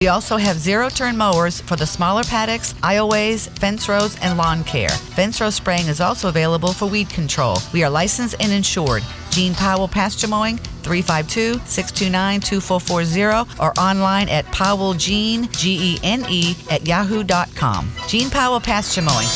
We also have zero-turn mowers for the smaller paddocks, aisleways, fence rows, and lawn care. Fence row spraying is also available for weed control. We are licensed and insured. Gene Powell Pasture Mowing, 352-629-2440, or online at powellgene, Gene, at yahoo.com. Gene Powell Pasture Mowing.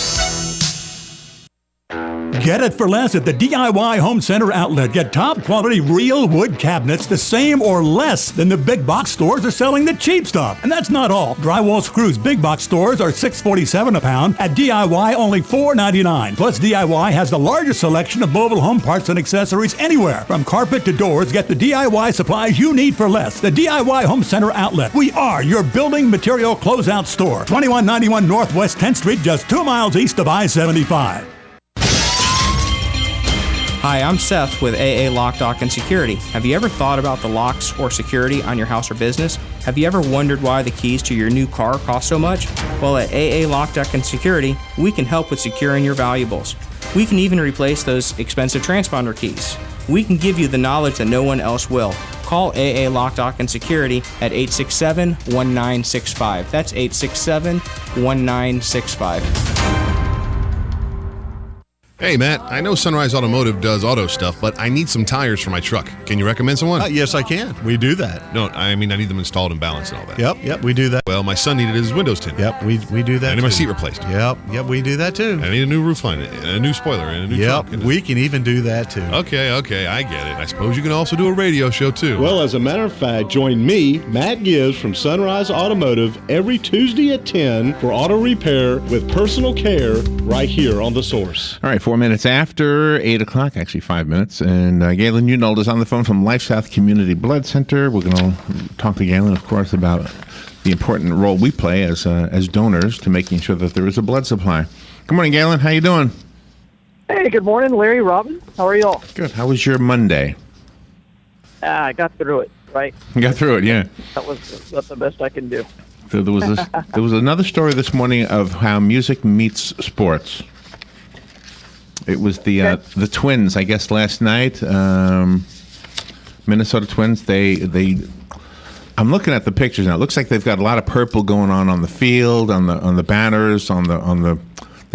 Get it for less at the DIY Home Center outlet. Get top quality real wood cabinets the same or less than the big box stores are selling the cheap stuff. And that's not all. Drywall screws big box stores are $6.47 a pound. At DIY, only $4.99. Plus, DIY has the largest selection of mobile home parts and accessories anywhere. From carpet to doors, get the DIY supplies you need for less. The DIY Home Center outlet. We are your building material closeout store. 2191 Northwest 10th Street, just 2 miles east of I-75. Hi, I'm Seth with AA Lock, Dock, and Security. Have you ever thought about the locks or security on your house or business? Have you ever wondered why the keys to your new car cost so much? Well, at AA Lock, Dock, and Security, we can help with securing your valuables. We can even replace those expensive transponder keys. We can give you the knowledge that no one else will. Call AA Lock, Dock, and Security at 867-1965. That's 867-1965. Hey, Matt, I know Sunrise Automotive does auto stuff, but I need some tires for my truck. Can you recommend someone? Yes, I can. We do that. No, I mean I need them installed and balanced and all that. Yep, we do that. Well, my son needed his windows tinted. Yep, we do that. I need my seat replaced. Yep, we do that too. I need a new roof line, and a new spoiler, and a new trunk. Yep, we can even do that too. Okay, I get it. I suppose you can also do a radio show too. Well, as a matter of fact, join me, Matt Gibbs from Sunrise Automotive, every Tuesday at 10 for auto repair with personal care right here on The Source. All right, 4 minutes after 8 o'clock, actually 5 minutes, and Galen Unold is on the phone from LifeSouth Community Blood Center. We're going to talk to Galen, of course, about the important role we play as donors to making sure that there is a blood supply. Good morning, Galen. How you doing? Hey, good morning, Larry, Robin. How are y'all? Good. How was your Monday? I got through it, right? You got through it, yeah. That's the best I can do. So there was another story this morning of how music meets sports. It was the Twins, I guess, last night. Minnesota Twins. I'm looking at the pictures now. It looks like they've got a lot of purple going on the field, on the banners, on the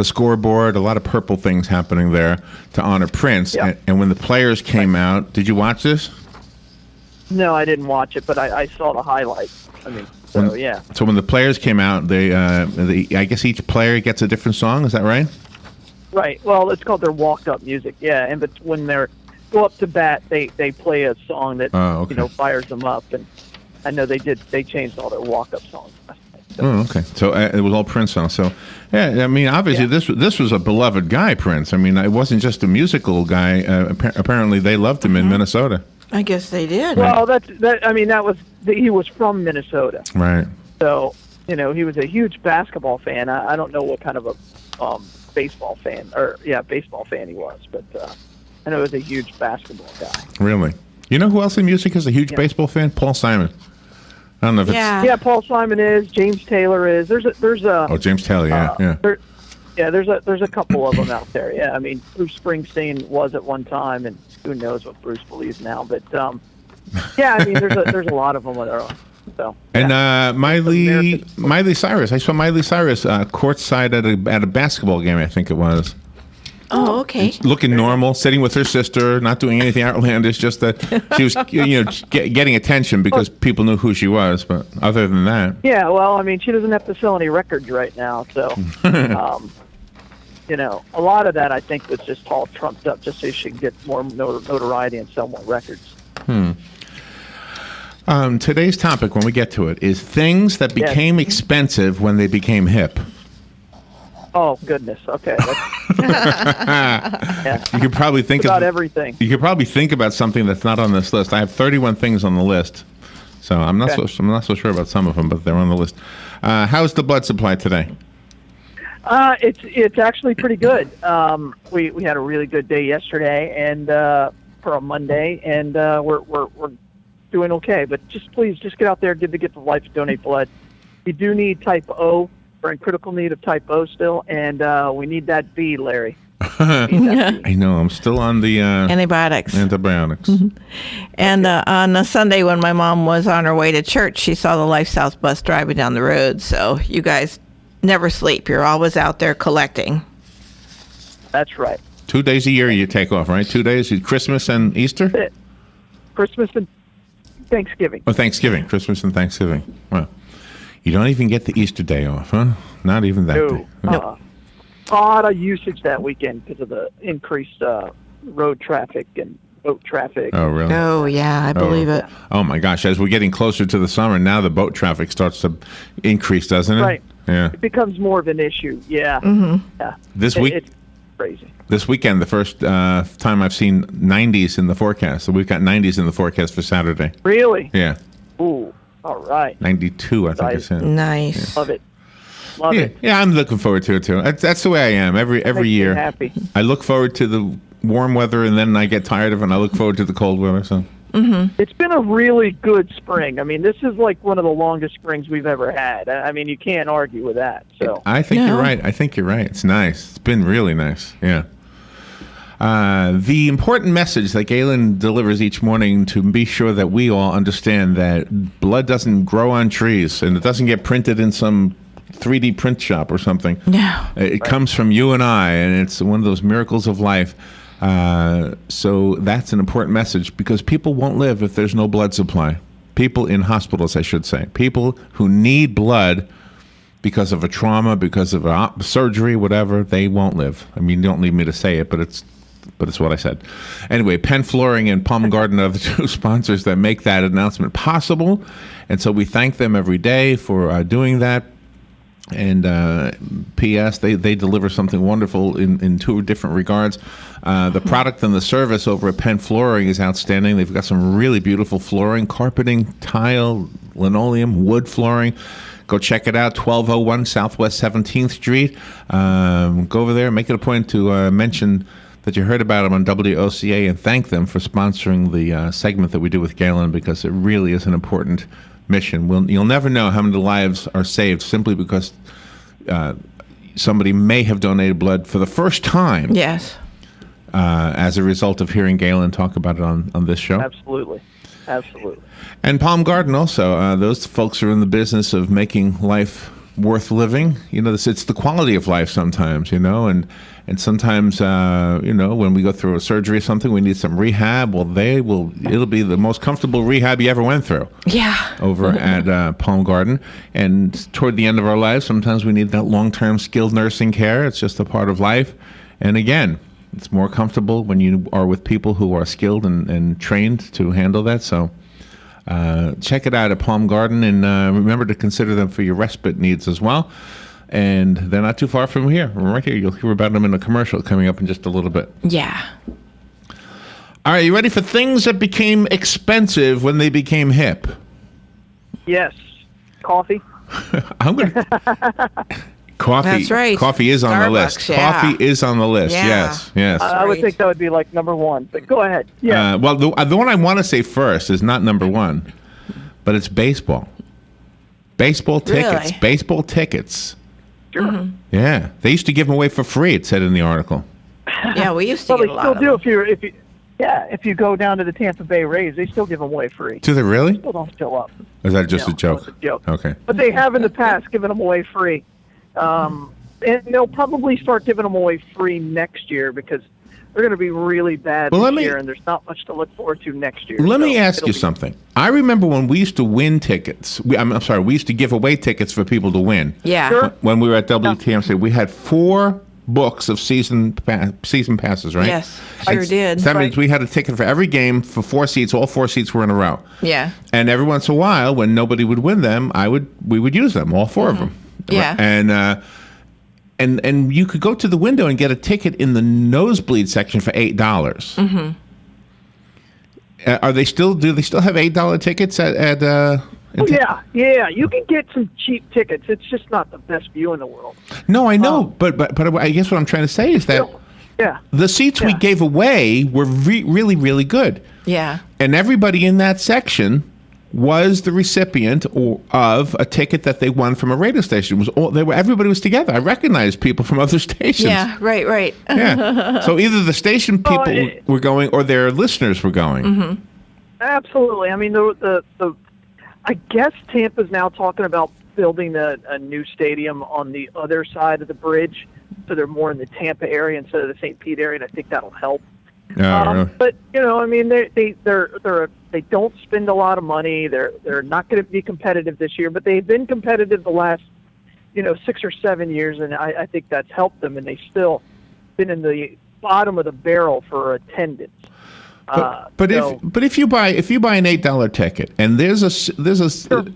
scoreboard. A lot of purple things happening there to honor Prince. Yeah. And when the players came out, did you watch this? No, I didn't watch it, but I saw the highlights. Yeah. So when the players came out, I guess each player gets a different song. Is that right? Right. Well, it's called their walk-up music. Yeah, and but when they go up to bat, they play a song that fires them up. And I know they changed all their walk-up songs. So. Oh, okay. So it was all Prince songs. So yeah, I mean, obviously this was a beloved guy, Prince. I mean, it wasn't just a musical guy. Apparently, they loved him in Minnesota. I guess they did. Well, he was from Minnesota. Right. So he was a huge basketball fan. I don't know what kind of a baseball fan he was, but I know he was a huge basketball guy. Really? You know who else in music is a huge baseball fan? Paul Simon. I don't know if it's... Paul Simon is. James Taylor is. There's a James Taylor, yeah. There's a couple of them out there. Yeah, I mean, Bruce Springsteen was at one time, and who knows what Bruce believes now. But I mean, there's a lot of them that are. So, and Miley Cyrus. I saw Miley Cyrus courtside at a basketball game, I think it was. Oh, okay. Looking normal, sitting with her sister, not doing anything outlandish, just that she was getting attention because people knew who she was. But other than that. Yeah, well, I mean, she doesn't have to sell any records right now. So, a lot of that I think was just all trumped up just so she could get more notoriety and sell more records. Today's topic, when we get to it, is things that became expensive when they became hip. Oh, goodness. Okay. You could probably think about everything. You could probably think about something that's not on this list. I have 31 things on the list, so I'm not so sure about some of them, but they're on the list. How's the blood supply today? It's actually pretty good. We had a really good day yesterday, and for a Monday, and we're doing okay. But please get out there, get the life, donate blood. We do need type O. We're in critical need of type O still, and we need that B, Larry. I know. I'm still on the Antibiotics. antibiotics. And on a Sunday when my mom was on her way to church, she saw the LifeSouth bus driving down the road. So you guys never sleep. You're always out there collecting. That's right. 2 days a year you take off, right? 2 days, Christmas and Easter? Christmas and Thanksgiving. Oh, Thanksgiving. Christmas and Thanksgiving. Well, you don't even get the Easter day off, huh? Not even that day. No. A lot of usage that weekend because of the increased road traffic and boat traffic. Oh, really? Oh, yeah, I believe it. Oh, my gosh. As we're getting closer to the summer, now the boat traffic starts to increase, doesn't it? Right. Yeah. It becomes more of an issue. Yeah. Yeah. This week, It's crazy. this weekend, the first time I've seen 90s in the forecast. So we've got 90s in the forecast for Saturday. Really? Yeah. Ooh. All right. 92, I think it's in. Nice. Love it. Love Yeah, it. yeah, I'm looking forward to it too. That's the way I am every Makes me year. happy. I look forward to the warm weather, and then I get tired of it, and I look forward to the cold weather. So It's been a really good spring. I mean, this is like one of the longest springs we've ever had. I mean, you can't argue with that. So I think No. you're right. I think you're right. It's nice. It's been really nice. Yeah. The important message that Galen delivers each morning to be sure that we all understand that blood doesn't grow on trees and it doesn't get printed in some 3D print shop or something. No. It comes from you and I, and it's one of those miracles of life. So that's an important message because people won't live if there's no blood supply. People in hospitals, I should say. People who need blood because of a trauma, because of a surgery, whatever, they won't live. I mean, you don't need me to say it, but it's what I said. Anyway, Penn Flooring and Palm Garden are the two sponsors that make that announcement possible. And so we thank them every day for doing that. And P.S., they deliver something wonderful in two different regards. The product and the service over at Penn Flooring is outstanding. They've got some really beautiful flooring, carpeting, tile, linoleum, wood flooring. Go check it out, 1201 Southwest 17th Street. Go over there, make it a point to mention that you heard about them on WOCA and thank them for sponsoring the segment that we do with Galen because it really is an important mission. You'll never know how many lives are saved simply because somebody may have donated blood for the first time. Yes. As a result of hearing Galen talk about it on this show. absolutely. Absolutely. And Palm Garden also. Those folks are in the business of making life worth living. You know, it's the quality of life sometimes, you know, and sometimes, you know, when we go through a surgery or something, we need some rehab. Well, it'll be the most comfortable rehab you ever went through. Yeah. Over at Palm Garden. And toward the end of our lives, sometimes we need that long-term skilled nursing care. It's just a part of life. And again, it's more comfortable when you are with people who are skilled and trained to handle that. So check it out at Palm Garden, and remember to consider them for your respite needs as well. And they're not too far from here. Right here, you'll hear about them in a commercial coming up in just a little bit. Yeah. All right, you ready for things that became expensive when they became hip? Yes. Coffee. I'm going to... Coffee. That's right. Coffee is on the list. Starbucks, yeah. Coffee is on the list. Yeah. Yes. I would think that would be like number one. But go ahead. Yeah. Well, the one I want to say first is not number one, but it's baseball. Baseball tickets. Really? Baseball tickets. Sure. Yeah, they used to give them away for free. It said in the article. Yeah, we used to Well, get they a lot still of do them. if you go down to the Tampa Bay Rays, they still give them away free. Do they really? Still don't fill up. Or is that just No, a joke? it's a joke. Okay. But they have in the past given them away free. And they'll probably start giving them away free next year because they're going to be really bad Well, this year, and there's not much to look forward to next year. Let me So ask it'll you be- something. I remember when we used to win tickets. I'm sorry, we used to give away tickets for people to win. Yeah. Sure. When we were at WTMC, we had 4 books of season passes, right? Yes, sure did. So that means we had a ticket for every game for 4 seats. All 4 seats were in a row. Yeah. And every once in a while, when nobody would win them, we would use them, all 4 of them. Yeah. And you could go to the window and get a ticket in the nosebleed section for $8. Mm-hmm. Do they still have $8 tickets at Oh, yeah. You can get some cheap tickets. It's just not the best view in the world. No, I know, but I guess what I'm trying to say is that Yeah. the seats we gave away were really, really good. Yeah. And everybody in that section was the recipient of a ticket that they won from a radio station. Everybody was together. I recognized people from other stations. Yeah, right. Yeah. So either the station people were going or their listeners were going. Mm-hmm. Absolutely. I mean, I guess Tampa's now talking about building a new stadium on the other side of the bridge, so they're more in the Tampa area instead of the St. Pete area, and I think that'll help. Really? But I mean, they don't spend a lot of money. They're not going to be competitive this year, but they've been competitive the last 6 or 7 years, and I think that's helped them. And they've still been in the bottom of the barrel for attendance. But if you buy an $8 ticket and there's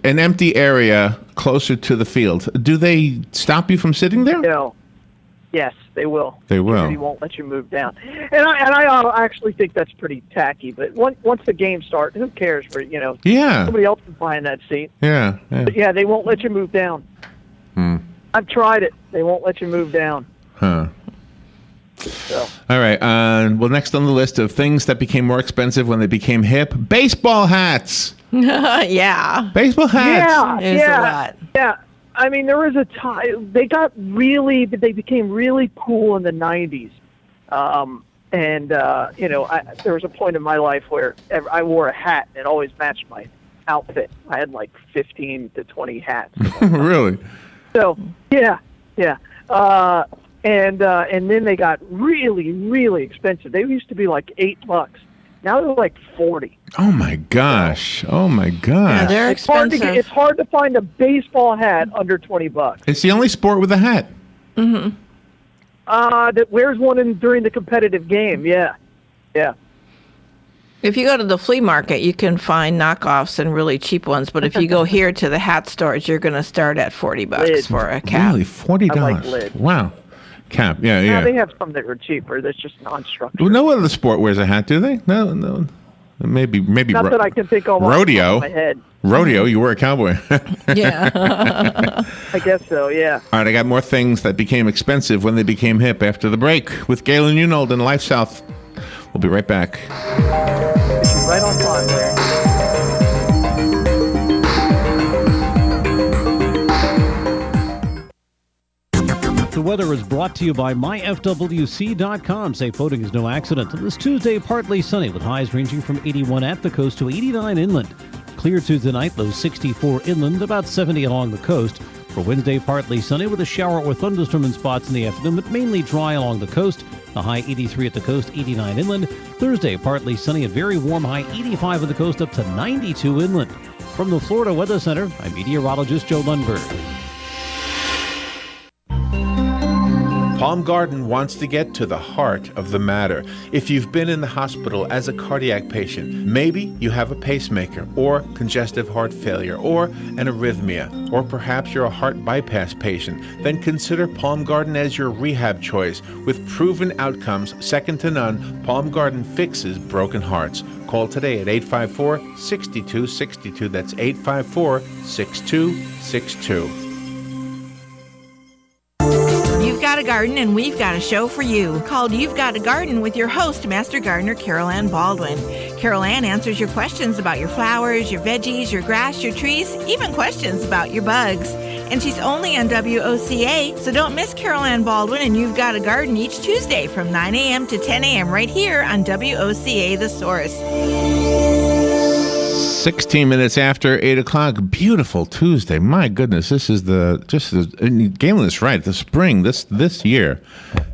an empty area closer to the field, do they stop you from sitting there? No. Yes, they will. They will. Security won't let you move down, and I actually think that's pretty tacky. But once the game starts, who cares? Yeah. Somebody else is buying that seat. Yeah. But yeah, they won't let you move down. I've tried it. They won't let you move down. Huh. So. All right. Well, next on the list of things that became more expensive when they became hip, baseball hats. Yeah. Baseball hats. A lot. Yeah. I mean, there was a time they became really cool in the 90s. There was a point in my life where I wore a hat and it always matched my outfit. I had like 15 to 20 hats. Really? So, yeah. And then they got really, really expensive. They used to be like $8. Now they're like 40. Oh my gosh! Yeah, they're expensive. It's hard to find a baseball hat under $20. It's the only sport with a hat. Mm-hmm. That wears one during the competitive game. Yeah. If you go to the flea market, you can find knockoffs and really cheap ones. But if you go here to the hat stores, you're going to start at $40 for a cap. Really, $40? I like lids. Wow. Cap, yeah. Now they have some that are cheaper. That's just non-structured. Well, no other sport wears a hat, do they? No. Maybe. Not that I can think of. Rodeo. My head. Rodeo. You were a cowboy. Yeah. I guess so. Yeah. All right. I got more things that became expensive when they became hip after the break with Galen, Unold, and LifeSouth. We'll be right back. Right on time, Larry. The weather is brought to you by myfwc.com. Safe boating is no accident. This Tuesday, partly sunny with highs ranging from 81 at the coast to 89 inland. Clear Tuesday night, low 64 inland, about 70 along the coast. For Wednesday, partly sunny with a shower or thunderstorm in spots in the afternoon, but mainly dry along the coast. The high 83 at the coast, 89 inland. Thursday, partly sunny and very warm, high 85 at the coast, up to 92 inland. From the Florida Weather Center, I'm meteorologist Joe Lundberg. Palm Garden wants to get to the heart of the matter. If you've been in the hospital as a cardiac patient, maybe you have a pacemaker or congestive heart failure or an arrhythmia, or perhaps you're a heart bypass patient, then consider Palm Garden as your rehab choice. With proven outcomes second to none, Palm Garden fixes broken hearts. Call today at 854-6262. That's 854-6262. You've got a garden and we've got a show for you called You've Got a Garden with your host, Master Gardener Carol Ann Baldwin. Carol Ann answers your questions about your flowers, your veggies, your grass, your trees, even questions about your bugs. And she's only on WOCA, so don't miss Carol Ann Baldwin and You've Got a Garden each Tuesday from 9 a.m. to 10 a.m. right here on WOCA The Source. 16 minutes after 8 o'clock. Beautiful Tuesday. My goodness, this is and Galen is right. The spring this year,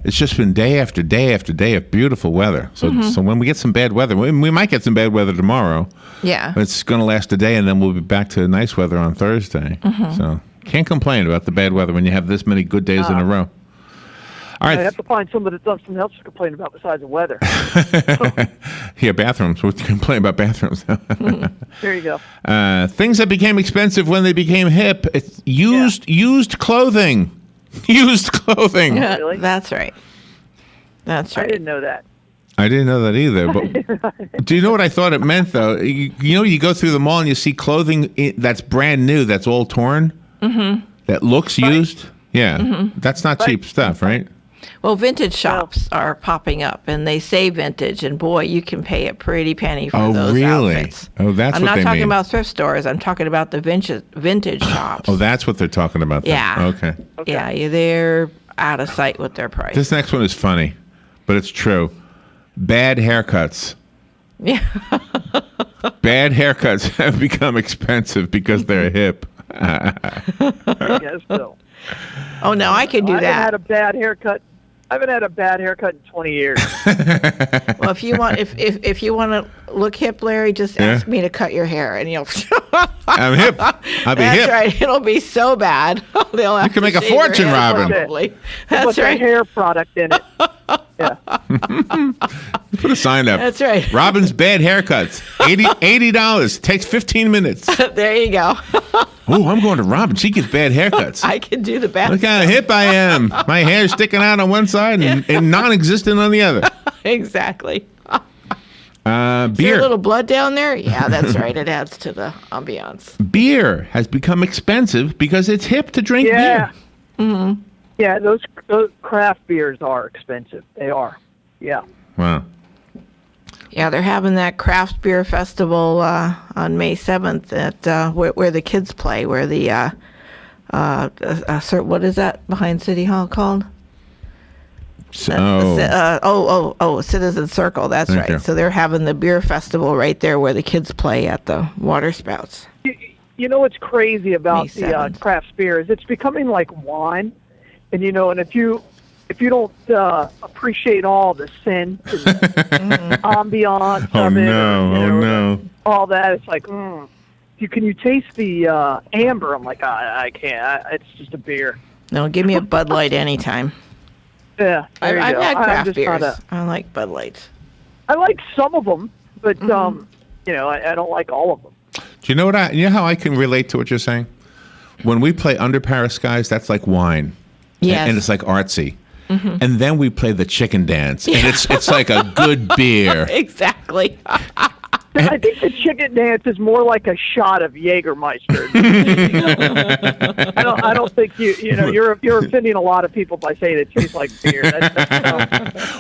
it's just been day after day after day of beautiful weather. So when we get some bad weather, we might get some bad weather tomorrow. Yeah. But it's going to last a day, and then we'll be back to nice weather on Thursday. So can't complain about the bad weather when you have this many good days in a row. All right. I have to find somebody that's done something else to complain about besides the weather. Yeah, bathrooms. We complain about bathrooms. There you go. Things that became expensive when they became hip. It's used clothing. Used clothing. Yeah, Really? That's right. That's right. I didn't know that. I didn't know that either. But do you know what I thought it meant, though? You go through the mall and you see clothing that's brand new, that's all torn, that looks used. Yeah, that's not cheap stuff, right? Well, vintage shops are popping up, and they say vintage, and boy, you can pay a pretty penny for those outfits. Oh, that's I'm what not they talking mean. about thrift stores. I'm talking about the vintage shops. Oh, that's what they're talking about then. Yeah. Okay. Yeah, they're out of sight with their price. This next one is funny, but it's true. Bad haircuts. Yeah. Bad haircuts have become expensive because they're hip. I guess so. Oh, no, I could do I that. haven't had a bad haircut. I haven't had a bad haircut in 20 years. Well, if you want, if you want to look hip, Larry, just ask me to cut your hair, and you'll. I'm hip. I'll be That's hip. right. It'll be so bad. They'll have You can to make a shave your fortune, head, Robin. Probably. Put That's the right. hair product in it. Yeah. Put a sign up. That's right. Robin's bad haircuts. $80. Takes 15 minutes. There you go. Oh, I'm going to Robin. She gets bad haircuts. I can do the best. Look how hip I am. My hair's sticking out on one side and non-existent on the other. Exactly. Is there Beer. a little blood down there? Yeah, that's right. It adds to the ambiance. Beer has become expensive because it's hip to drink Yeah. beer. Mm-hmm. Yeah, those craft beers are expensive. They are. Yeah. Wow. Yeah, they're having that craft beer festival on May 7th at where the kids play, where the what is that behind City Hall called? Citizen Circle. That's Thank right. you. So they're having the beer festival right there where the kids play at the water spouts. You know what's crazy about May the 7th. craft beer is it's becoming like wine, and and if you don't appreciate all the scent and ambiance Oh, of it, no. all that, it's like, can you taste the amber? I'm like, I can't. It's just a beer. No, give me a Bud Light anytime. Yeah, there you I've go. had I'm craft just beers. not I like Bud Light. I like some of them, but I don't like all of them. Do you know how I can relate to what you're saying? When we play Under Paris Skies, that's like wine. Yes. And it's like artsy. Mm-hmm. And then we play the chicken dance, and it's like a good beer. Exactly. I think the chicken dance is more like a shot of Jägermeister. I don't think you're offending a lot of people by saying it tastes like beer.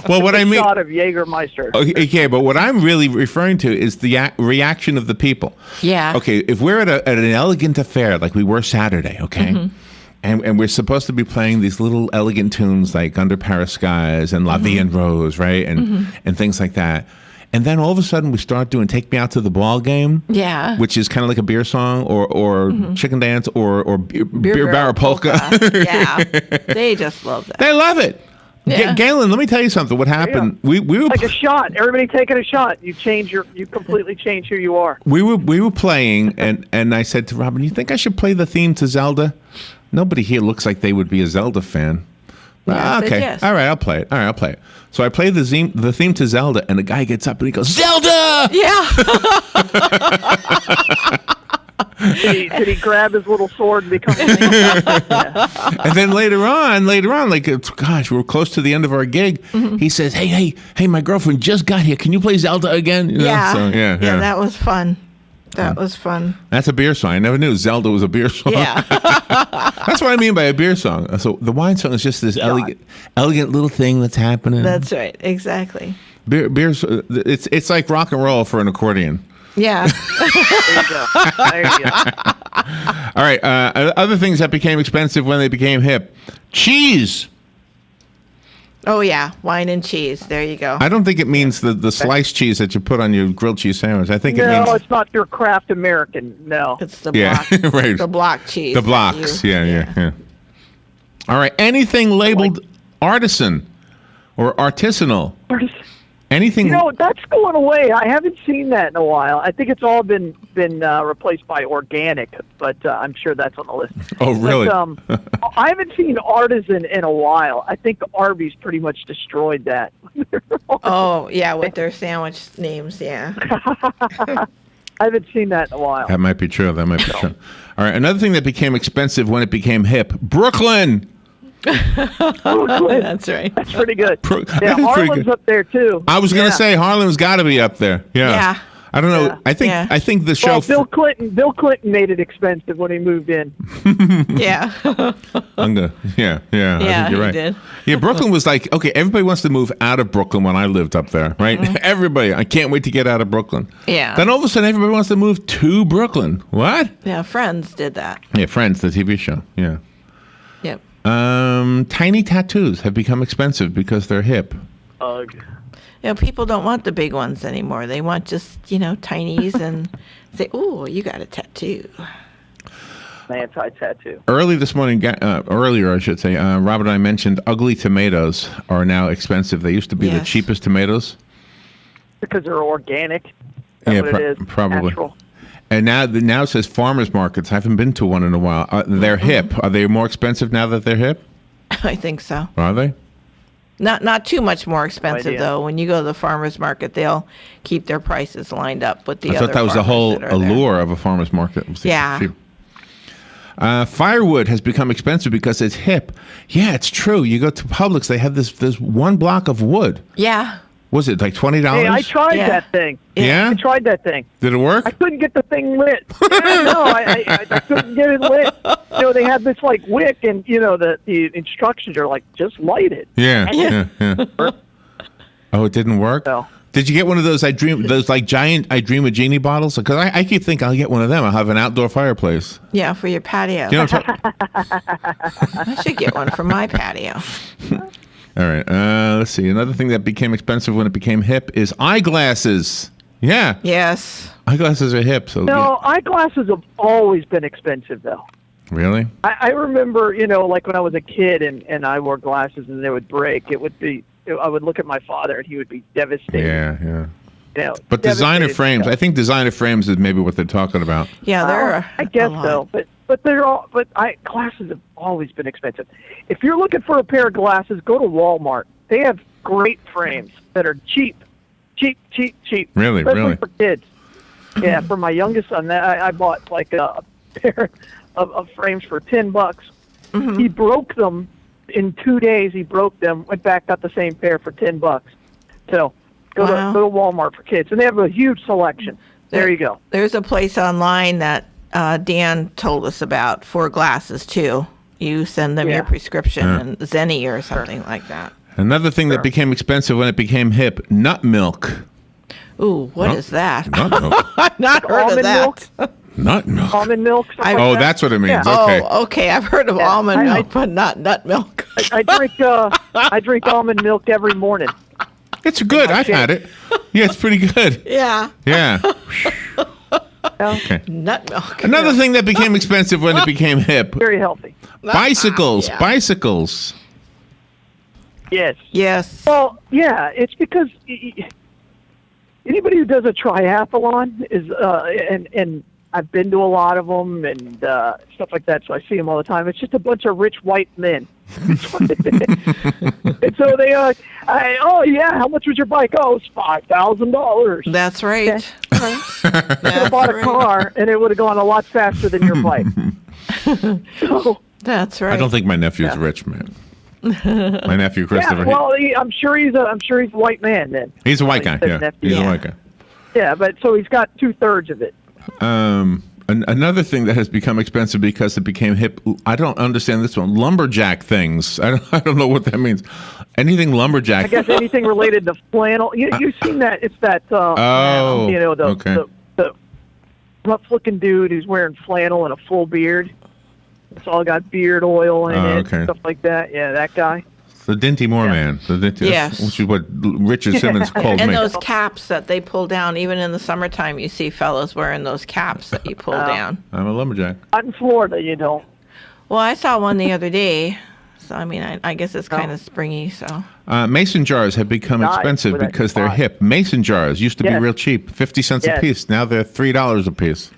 Well, what I mean, shot of Jägermeister. Okay, but what I'm really referring to is the reaction of the people. Yeah. Okay, if we're at an elegant affair like we were Saturday, okay, Mm-hmm. and we're supposed to be playing these little elegant tunes like Under Paris Skies and La Vie en Rose, right, and things like that. And then all of a sudden we start doing "Take Me Out to the Ball Game," Yeah. which is kind of like a beer song, or chicken dance, or beer barrel polka. Yeah. They just love that. They love it. Yeah. Galen, let me tell you something. What happened? We were Like a shot. Everybody taking a shot. You completely change who you are. we were playing, and I said to Robin, "You think I should play the theme to Zelda?" Nobody here looks like they would be a Zelda fan. I said Okay. yes. All right, I'll play it. So I play the theme to Zelda, and the guy gets up and he goes, "Zelda!" Yeah. Did he grab his little sword and become? And then later on, like, gosh, we're close to the end of our gig. He says, "Hey, my girlfriend just got here. Can you play Zelda again?" You know? Yeah. So, yeah. That was fun. That was fun. That's a beer song. I never knew Zelda was a beer song. Yeah. That's what I mean by a beer song. So the wine song is just this elegant little thing that's happening. That's right. Exactly. Beer's it's like rock and roll for an accordion. Yeah. There you go. All right. Other things that became expensive when they became hip. Cheese. Oh, yeah. Wine and cheese. There you go. I don't think it means the sliced cheese that you put on your grilled cheese sandwich. I think it No, means it's not your craft American. No. It's the Yeah, block. right. The block cheese. the that blocks. you- Yeah. All right. Anything labeled artisan or artisanal. Anything. That's going away. I haven't seen that in a while. I think it's all been replaced by organic, but I'm sure that's on the list. Oh, really? But, I haven't seen Artisan in a while. I think Arby's pretty much destroyed that. Oh, yeah, with their sandwich names, yeah. I haven't seen that in a while. That might be true. All right. Another thing that became expensive when it became hip. Brooklyn. That's right. That's pretty good. That is Yeah, pretty Harlem's good. up there, too. I was going to say Harlem's got to be up there. Yeah. Yeah. I don't know. Yeah. I think the show. Well, Bill Clinton made it expensive when he moved in. Yeah. Yeah. I think you're right. Did. Yeah, Brooklyn was like, okay, everybody wants to move out of Brooklyn when I lived up there, right? Everybody. I can't wait to get out of Brooklyn. Yeah. Then all of a sudden, everybody wants to move to Brooklyn. What? Yeah, Friends did that. Yeah, Friends, the TV show. Yeah. Yep. Tiny tattoos have become expensive because they're hip. Ugh. You know, people don't want the big ones anymore. They want just, tinies and say, "Ooh, you got a tattoo." Anti-tattoo. Earlier I should say, Robert and I mentioned ugly tomatoes are now expensive. They used to be the cheapest tomatoes. Because they're organic. That's what it is. Probably. Natural. And now it says farmers markets. I haven't been to one in a while. They're hip. Are they more expensive now that they're hip? I think so. Are they? Not too much more expensive, idea. though. When you go to the farmer's market, they'll keep their prices lined up with the I other thought that was the farmers whole that are there. allure of a farmer's market. Yeah. Cheap. Firewood has become expensive because it's hip. Yeah, it's true. You go to Publix, they have this one block of wood. Yeah. Was it like $20? Hey, I tried Yeah. that thing. Yeah? I tried that thing. Did it work? I couldn't get the thing lit. No, I couldn't get it lit. They had this like wick, and the instructions are like just light it. Yeah. Oh, it didn't work? No. Did you get one of those giant I Dream of Genie bottles? Because I keep thinking I'll get one of them. I'll have an outdoor fireplace. Yeah, for your patio. You know what I'm I should get one for my patio. All right. Let's see. Another thing that became expensive when it became hip is eyeglasses. Yeah. Yes. Eyeglasses are hip. So No, eyeglasses have always been expensive, though. Really? I remember, like when I was a kid and I wore glasses and they would break, I would look at my father and he would be devastated. Yeah. But designer devastated frames, stuff. I think designer frames is maybe what they're talking about. Yeah, there I guess so, but glasses have always been expensive. If you're looking for a pair of glasses, go to Walmart. They have great frames that are cheap. Really, especially really? for kids. Yeah, for my youngest son, I bought like a pair of frames for $10. Mm-hmm. He broke them in 2 days. He broke them. Went back, got the same pair for $10. So go to Walmart for kids, and they have a huge selection. There you go. There's a place online that Dan told us about for glasses too. You send them your prescription and Zenny or something like that. Another thing that became expensive when it became hip, nut milk. Ooh, what is that? Nut milk. I've not heard of Almond that. milk? Nut milk. Almond milk. Oh, that's what it means. Yeah. Okay. Oh, okay. I've heard of almond milk, but not nut milk. I drink almond milk every morning. It's good. I've had it. Yeah, it's pretty good. Yeah. Yeah. Okay. Nut milk. Another thing that became expensive when it became hip. Very healthy. Bicycles. Yeah. Bicycles. Yes. Yes. Well, yeah, it's because anybody who does a triathlon is, and I've been to a lot of them and stuff like that, so I see them all the time. It's just a bunch of rich white men. And so they oh yeah, how much was your bike? Oh, it's $5,000. That's right. Okay. I bought a car, and it would have gone a lot faster than your bike. So, That's right. I don't think my nephew's rich, man. My nephew Christopher. yeah, well, I'm sure he's a white man then. He's a white guy. Said Yeah, nephew. he's a white guy. Yeah, but so he's got 2/3 of it. Another thing that has become expensive because it became hip. I don't understand this one. Lumberjack things. I don't know what that means. Anything lumberjack. I guess anything related to flannel. You've seen that? It's that. Okay. The rough-looking dude who's wearing flannel and a full beard. It's all got beard oil in it, okay. stuff like that. Yeah, that guy. The Dinty Moore man. The Dinty, Yes. Which is what Richard Simmons called And me. those caps that they pull down, even in the summertime, you see fellows wearing those caps that you pull down. I'm a lumberjack. Not in Florida, you don't. Well, I saw one the other day. So, I mean, I guess it's kind of springy, so. Mason jars have become Nice, expensive with that because they're spot. hip. Mason jars used to be Yes. real cheap, 50 cents a Yes. piece. Now they're $3 a piece.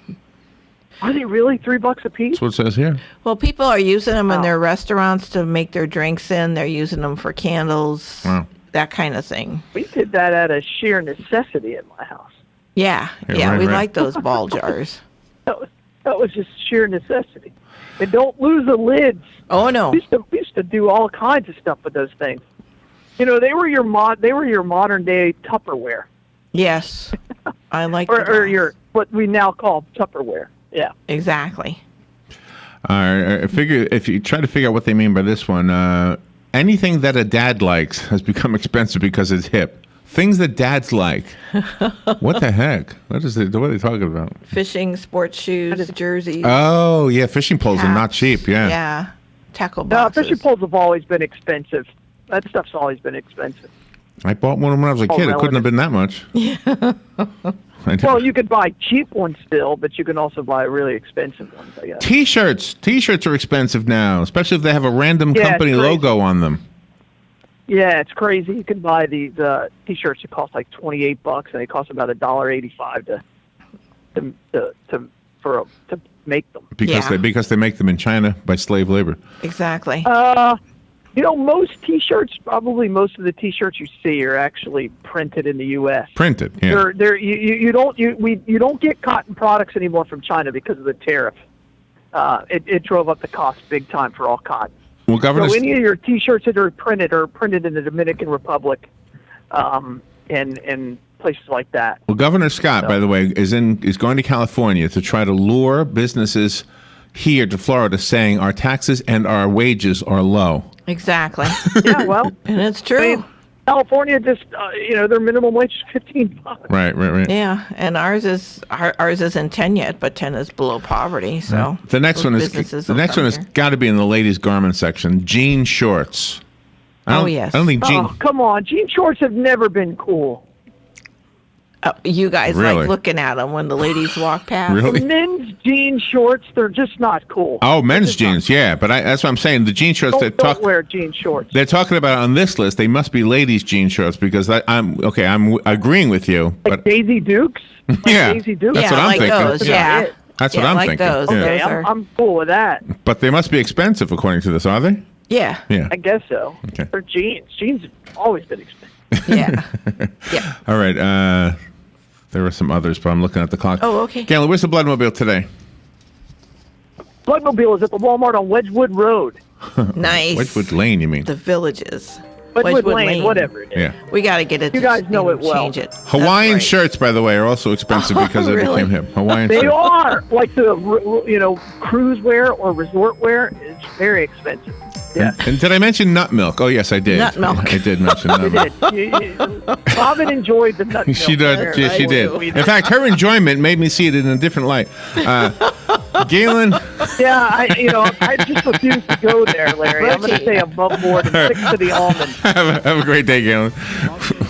Are they really $3 a piece? That's what it says here. Well, people are using them in their restaurants to make their drinks in. They're using them for candles, Wow. that kind of thing. We did that out of sheer necessity at my house. Yeah, Yeah, right, we right. like those ball jars. That was just sheer necessity. And don't lose the lids. Oh, no. We used to do all kinds of stuff with those things. They were your modern day Tupperware. Yes. I like the or glass. your what we now call Tupperware. Yeah. Exactly. I figure if you try to figure out what they mean by this one, anything that a dad likes has become expensive because it's hip. Things that dads like. What the heck? What are they talking about? Fishing, sports shoes, jerseys. Oh, yeah, fishing poles are not cheap, yeah. Yeah. Tackle No, boxes. fishing poles have always been expensive. That stuff's always been expensive. I bought one when I was a kid. It couldn't have been that much. Well, you could buy cheap ones still, but you can also buy really expensive ones, I guess. T-shirts. T-shirts are expensive now, especially if they have a random company it's crazy. logo on them. Yeah, it's crazy. You can buy these T-shirts that cost like $28, and they cost about $1.85 to make them. Because they make them in China by slave labor. Exactly. Most T-shirts, probably most of the T-shirts you see are actually printed in the U.S. Printed, yeah. You don't get cotton products anymore from China because of the tariff. It drove up the cost big time for all cotton. Well, So any of your T-shirts that are printed in the Dominican Republic, and places like that. Well, Governor Scott, by the way, is going to California to try to lure businesses here to Florida, saying our taxes and our wages are low. Exactly. Yeah, well, and it's true. I mean, California just, their minimum wage is $15. Right. Yeah, and ours isn't 10 yet, but 10 is below poverty. So The next one has got to be in the ladies' garment section. Jean shorts. Yes. I don't think jean. Oh, come on. Jean shorts have never been cool. You guys Really? like looking at them when the ladies walk past. Really? The men's jean shorts, they're just not cool. Oh, men's jeans, yeah. But that's what I'm saying. The jean shorts Don't wear jean shorts. they're talking about on this list, they must be ladies' jean shorts because I'm agreeing with you. Like Daisy Dukes? Yeah, Daisy Dukes? that's what I'm thinking. Those, yeah. That's what I'm like thinking. Those. Yeah. Okay, I'm cool with that. But they must be expensive according to this, are they? Yeah. Yeah. I guess so. Okay. They're jeans. Jeans have always been expensive. Yeah. All right. There were some others, but I'm looking at the clock. Oh, okay. Galen, where's the Bloodmobile today? Bloodmobile is at the Walmart on Wedgwood Road. Nice. Wedgwood Lane, you mean? The Villages. Wedgwood Lane, whatever it is. Yeah. We got to get it. You guys know it well. Change it. Hawaiian That's right. shirts, by the way, are also expensive because they really? became hip. Hawaiian They shirts. are. Like the, cruise wear or resort wear is very expensive. Yeah. And did I mention nut milk? Oh, yes, I did. Nut milk. I did mention nut You milk. did. Robin enjoyed the nut milk. She did. there, Yeah, she right? did. In fact, her enjoyment made me see it in a different light. Galen. Yeah, I just refuse to go there, Larry. I'm going to stay above board and stick to the almond. Have a great day, Galen.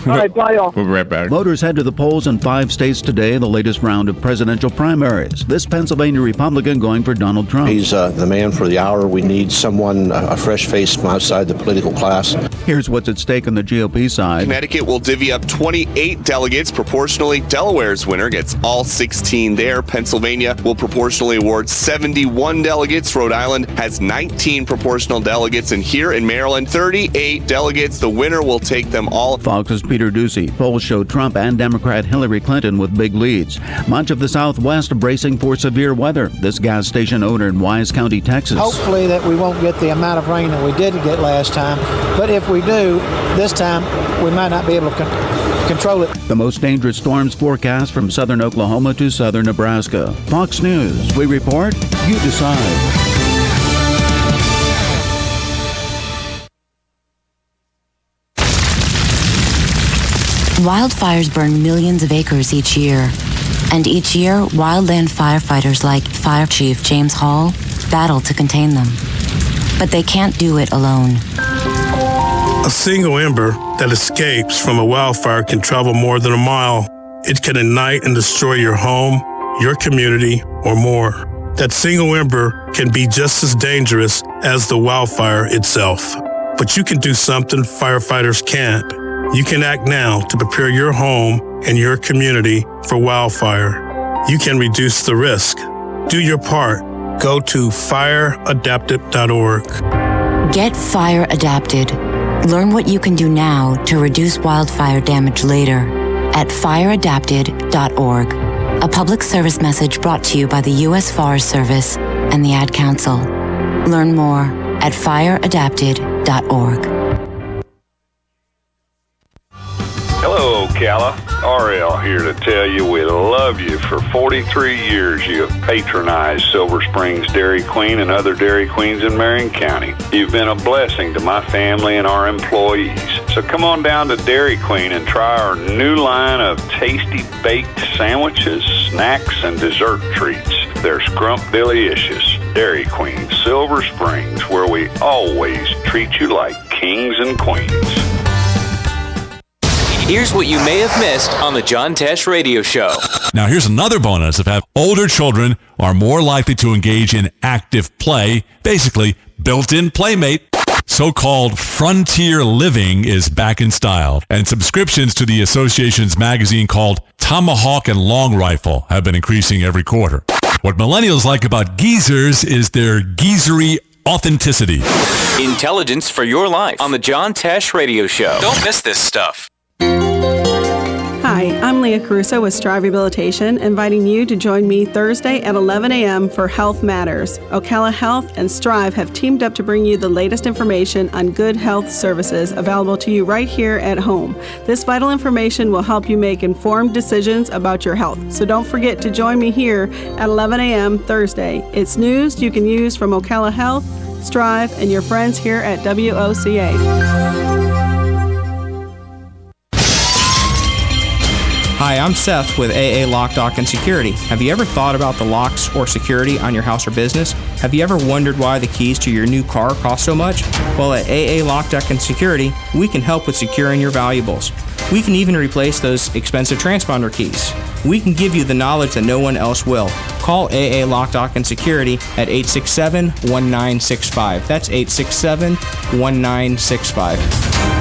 All right, bye, y'all. We'll be right back. Voters head to the polls in 5 states today in the latest round of presidential primaries. This Pennsylvania Republican going for Donald Trump. He's the man for the hour. We need someone, a fresh face from outside the political class. Here's what's at stake on the GOP side. Connecticut will divvy up 28 delegates proportionally. Delaware's winner gets all 16 there. Pennsylvania will proportionally award 71 delegates. Rhode Island has 19 proportional delegates. And here in Maryland, 38 delegates. The winner will take them all. Fox's Peter Ducey. Polls show Trump and Democrat Hillary Clinton with big leads. Much of the Southwest bracing for severe weather. This gas station owner in Wise County, Texas. Hopefully that we won't get the amount of rain that we did get last time. But if we do, this time we might not be able to control it. The most dangerous storms forecast from southern Oklahoma to southern Nebraska. Fox News. We report, you decide. Wildfires burn millions of acres each year. And each year, wildland firefighters like Fire Chief James Hall battle to contain them. But they can't do it alone. A single ember that escapes from a wildfire can travel more than a mile. It can ignite and destroy your home, your community, or more. That single ember can be just as dangerous as the wildfire itself. But you can do something firefighters can't. You can act now to prepare your home and your community for wildfire. You can reduce the risk. Do your part. Go to FireAdaptedorg. Get Fire Adapted. Learn what you can do now to reduce wildfire damage later at FireAdaptedorg. A public service message brought to you by the U.S. Forest Service and the Ad Council. Learn more at FireAdaptedorg. Hello, Ocala. RL here to tell you we love you. For 43 years, you have patronized Silver Springs Dairy Queen and other Dairy Queens in Marion County. You've been a blessing to my family and our employees. So come on down to Dairy Queen and try our new line of tasty baked sandwiches, snacks, and dessert treats. They're scrumptious. Dairy Queen, Silver Springs, where we always treat you like kings and queens. Here's what you may have missed on the John Tesh Radio Show. Now, here's another bonus of how older children are more likely to engage in active play, basically built-in Playmate. So-called frontier living is back in style, and subscriptions to the association's magazine called Tomahawk and Long Rifle have been increasing every quarter. What millennials like about geezers is their geezery authenticity. Intelligence for your life on the John Tesh Radio Show. Don't miss this stuff. Hi, I'm Leah Caruso with Strive Rehabilitation, inviting you to join me Thursday at 11 a.m. for Health Matters. Ocala Health and Strive have teamed up to bring you the latest information on good health services available to you right here at home. This vital information will help you make informed decisions about your health. So don't forget to join me here at 11 a.m. Thursday. It's news you can use from Ocala Health, Strive, and your friends here at WOCA. Hi, I'm Seth with AA Lock, Dock, and Security. Have you ever thought about the locks or security on your house or business? Have you ever wondered why the keys to your new car cost so much? Well, at AA Lock, Dock, and Security, we can help with securing your valuables. We can even replace those expensive transponder keys. We can give you the knowledge that no one else will. Call AA Lock, Dock, and Security at 867-1965. That's 867-1965.